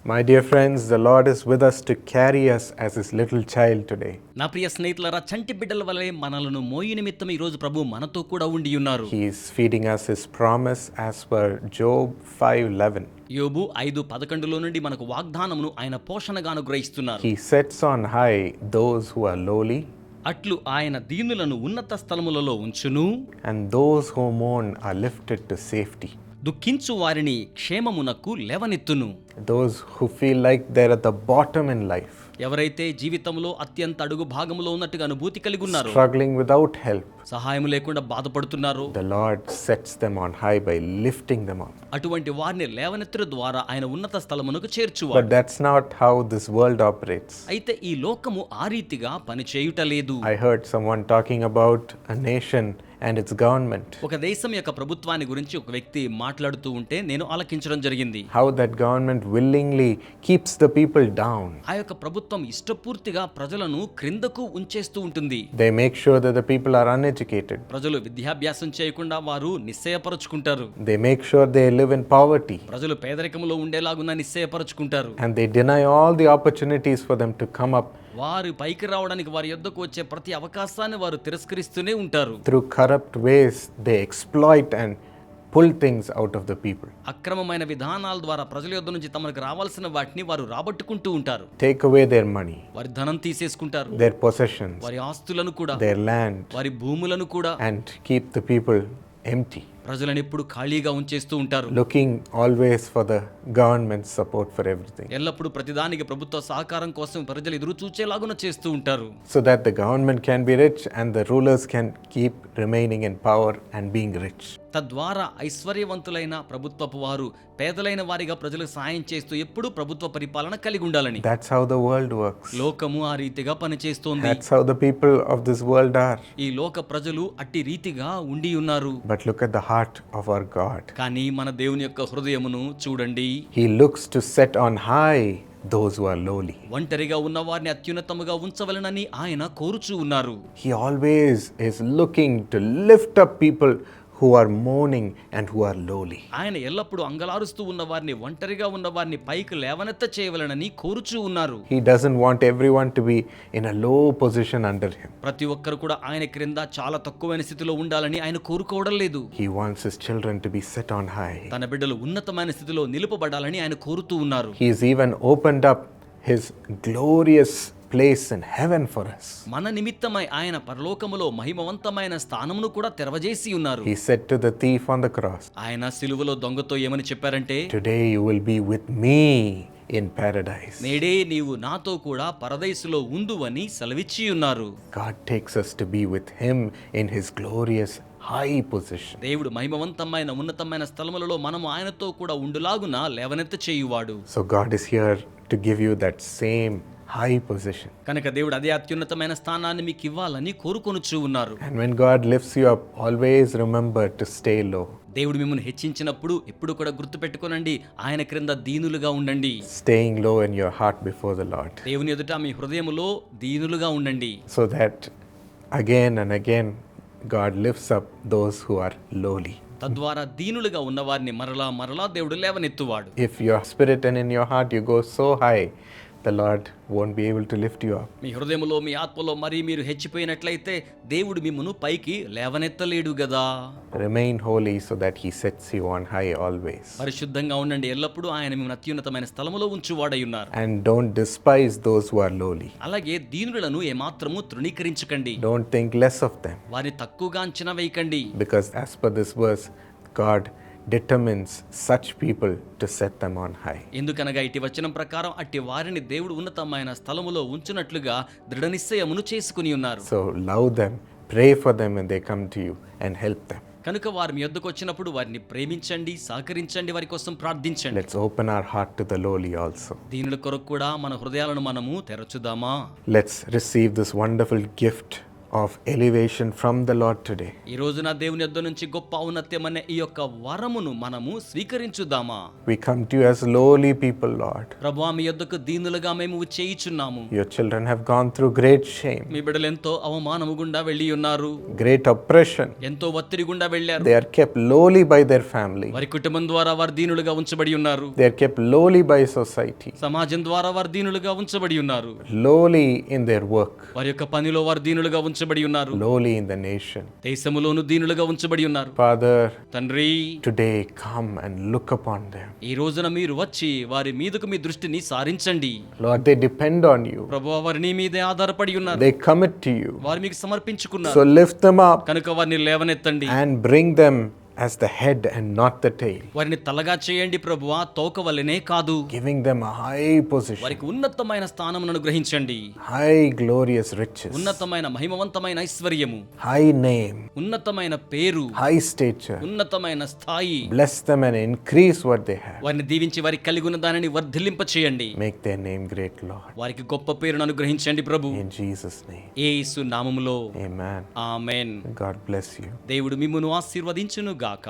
My dear friends, the Lord is with us to carry us as His little child today. నా ప్రియ స్నేహితులారా, చంటి బిడ్డల వలె మనలను మోయి నిమిత్తం ఈ రోజు ప్రభు మనతో కూడా ఉండి ఉన్నారు. He is feeding us His promise as per Job 5:11. యోబు 5:11 నుండి మనకు వాగ్దానమును ఆయన పోషణగా అనుగ్రహిస్తున్నారు. He sets on high those who are lowly, అట్లు ఆయన దీనులను ఉన్నత స్థలములలో ఉంచును, and those who mourn are lifted to safety. దుఃఖించు వారిని క్షేమమునకు లేవనెత్తును. Those who feel like they're at the bottom in life, ఎవరైతే జీవితంలో అత్యంత అడుగు భాగంలో ఉన్నట్టుగా అనుభూతి కలిగి ఉన్నారో, struggling without help, సహాయం లేకుండా బాధపడుతున్నారో, the Lord sets them on high by lifting them up. అటువంటి వారిని లేవనెత్తుట ద్వారా ఆయన ఉన్నత స్థలమునకు చేర్చువాడు. But that's not how this world operates. అయితే ఈ లోకము ఆ రీతిగా పనిచేయుట లేదు. I heard someone talking about a nation and its government. ఒక దేశం యొక్క ప్రభుత్వాన్ని గురించి ఒక వ్యక్తి మాట్లాడుతూ ఉంటే నేను ఆలకించడం జరిగింది. How that government willingly keeps the people down. ఆ యొక్క ప్రభుత్వం ఇష్టపూర్తిగా ప్రజలను క్రిందకు ఉంచేస్తూ ఉంటుంది. They make sure that the people are uneducated. ప్రజలు విద్యాభ్యాసం చేయకుండా వారు నిశ్చయపరచుకుంటారు. They make sure they live in poverty. ప్రజలు పేదరికంలో ఉండేలాగున నిశ్చయపరచుకుంటారు. And they deny all the opportunities for them to come up వారు పైకి రావడానికి వారి యొద్దకు వచ్చే ప్రతి అవకాశాన్ని వారు తిరస్కరిస్తూనే ఉంటారు. through corrupt ways. They exploit and pull things out of the people. అక్రమమైన విధానాల ద్వారా ప్రజల యొద్ద నుంచి తమకు రావాల్సిన వాటిని వారు రాబట్టుకుంటూ ఉంటారు. Take away their money, వారి ధనం తీసేసుకుంటారు, their possessions, వారి ఆస్తులను కూడా, their land, వారి భూములను కూడా, and keep the people empty, ప్రజలను ఎప్పుడు ఖాళీగా ఉంచేస్తూ ఉంటారు. looking always for the government's support for everything, ఎల్లప్పుడూ ప్రతిదానికి ప్రభుత్వ సహకారం కోసం ప్రజలు ఎదురు చూచేలాగున చేస్తూ ఉంటారు. so that the government can be rich and the rulers can keep remaining in power and being rich. తద్వారా ఐశ్వర్యవంతులైన ప్రభుత్వపు వారు పేదలైన వారిగా ప్రజలకు సాయం చేస్తూ ఎప్పుడూ ప్రభుత్వ పరిపాలన కలిగి ఉండాలని. That's how the world works. లోకము ఆ రీతిగా పనిచేస్తోంది. That's how the people of this world are. ఈ లోక ప్రజలు అట్టి రీతిగా ఉండి ఉన్నారు. But look at the heart of our God. కానీ మన దేవుని యొక్క హృదయమును చూడండి. He looks to set on high those who are lowly. ఒంటరిగా ఉన్న వారిని అత్యున్నతముగా ఉంచవలనని ఆయన కోరుచూ ఉన్నారు. He always is looking to lift up people who are mourning and who are lowly. ఆయన ఎల్లప్పుడూ అంగలారుస్తూ ఉన్న వారిని, ఒంటరిగా ఉన్న వారిని పైకి లేవనెత్త చేయవలనని కోరుచూ ఉన్నారు. He doesn't want everyone to be in a low position under him. ప్రతి ఒక్కరు కూడా ఆయన క్రింద చాలా తక్కువైన స్థితిలో ఉండాలని ఆయన కోరుకోవడం లేదు. He wants his children to be set on high. తన బిడ్డలు ఉన్నతమైన స్థితిలో నిలుపబడాలని ఆయన కోరుతూ ఉన్నారు. He has even opened up his glorious place in heaven for us. మన నిమిత్తమై ఆయన పరలోకములో మహిమవంతమైన స్థానమును కూడా తెరవజేసి ఉన్నారు. He said to the thief on the cross, ఆయన సిలువలో దొంగతో ఏమని చెప్పారంటే, today you will be with me in paradise. నేడే నీవు నాతో కూడా పరదైసులో ఉందువని సెలవిచ్చి ఉన్నారు. God takes us to be with him in his glorious high position. దేవుడు మహిమవంతమైన ఉన్నతమైన స్థలములలో మనము ఆయనతో కూడా ఉండులాగున లేవనెత్త చేయువాడు. So God is here to give you that same high position. కనుక దేవుడు అదే అత్యున్నతమైన స్థానాన్ని మీకు ఇవ్వాలని కోరుకొనుచూ ఉన్నారు. And when God lifts you up, always remember to stay low. దేవుడు మిమ్మల్ని హెచ్చించినప్పుడు ఎప్పుడు కూడా గుర్తుపెట్టుకోనండి, ఆయన క్రింద దీనులుగా ఉండండి. Staying low in your heart before the Lord. దేవుని ఎదుట మీ హృదయములో దీనులుగా ఉండండి. So that again and again God lifts up those who are lowly. తద్వారా దీనులుగా ఉన్నవారిని మరలా మరలా దేవుడు లేవనెత్తువాడు. If your spirit and in your heart you go so high, the Lord won't be able to lift you up. మీ హృదయములో మీ ఆత్మలో మరి మీరు హెచ్చిపోయినట్లయితే దేవుడు మిమ్మును పైకి లేవనెత్తలేడు గదా. Remain holy so that he sets you on high always. పరిశుద్ధంగా ఉండండి, ఎల్లప్పుడూ ఆయన మిమ్మల్ని అత్యున్నతమైన స్థలములో ఉంచువాడై ఉన్నారు. And don't despise those who are lowly. అలాగే దీనులను ఏమాత్రము తృణీకరించకండి. Don't think less of them. వారిని తక్కువగా అంచనా వేయకండి. Because as per this verse, God determines such people to set them on high. ఎందుకనగా ఇటు వచనం ప్రకారం అట్టి వారిని దేవుడు ఉన్నతమైన స్థలములో ఉంచునట్లుగా దృఢ నిశ్చయమును చేసుకుని ఉన్నారు. So love them, pray for them when they come to you and help them. కనుక వారి మీ యొద్దకు వచ్చినప్పుడు వారిని ప్రేమించండి, సహకరించండి, వారి కోసం ప్రార్థించండి. Let's open our heart to the lowly also. దీనుల కొరకు కూడా మన హృదయాలను మనము తెరచుదామా? Let's receive this wonderful gift of elevation from the Lord today. ఈ రోజున దేవుని యొద్ద నుంచి గొప్ప ఔన్నత్యం అనే ఈ యొక్క వరమును మనము స్వీకరించుదామా? We come to you as lowly people, Lord. ప్రభువా, మీ యొద్దకు దీనులుగా మేము చేయుచున్నాము. Your children have gone through great shame, మీ బిడ్డలు ఎంతో అవమానము గుండా వెళ్ళి ఉన్నారు, great oppression. ఎంతో ఒత్తిడి గుండా వెళ్ళారు. They are kept lowly by their family. వారి కుటుంబం ద్వారా వారు దీనులుగా ఉంచబడి ఉన్నారు. They are kept lowly by society, సమాజం ద్వారా వారు దీనులుగా ఉంచబడి ఉన్నారు. lowly in their work, వారి యొక్క పనిలో వారు దీనులుగా ఉంచబడి ఉన్నారు. lowly in the nation. దేశములోను దీనులుగా ఉంచబడి ఉన్నారు. Father, తండ్రి, today come and look upon them. ఈ రోజున మీరు వచ్చి వారి మీదకు మీ దృష్టిని సారించండి. Lord, they depend on you. ప్రభువా, వారు నీ మీదే ఆధారపడి ఉన్నారు. They commit to you. వారు మీకు సమర్పించుకున్నారు. So lift them up కనుక వారిని లేవనెత్తండి, and bring them as the head and not the tail, వారిని తలగా చేయండి ప్రభువా, తోక వలెనే కాదు. giving them a high position, వారికి ఉన్నతమైన స్థానమును అనుగ్రహించండి. high glorious riches, ఉన్నతమైన మహిమవంతమైన ఐశ్వర్యము, high name, ఉన్నతమైన పేరు, high stature. ఉన్నతమైన స్థాయి. Bless them and increase what they have. వారిని దీవించి వారికి కలిగి ఉన్న దానిని వర్ధిల్లింప చేయండి. Make their name great, Lord. వారికి గొప్ప పేరును అనుగ్రహించండి ప్రభు, In Jesus' name. యేసు నామములో. Amen. Amen. God bless you. దేవుడు మిమ్మును ఆశీర్వదించును గాక.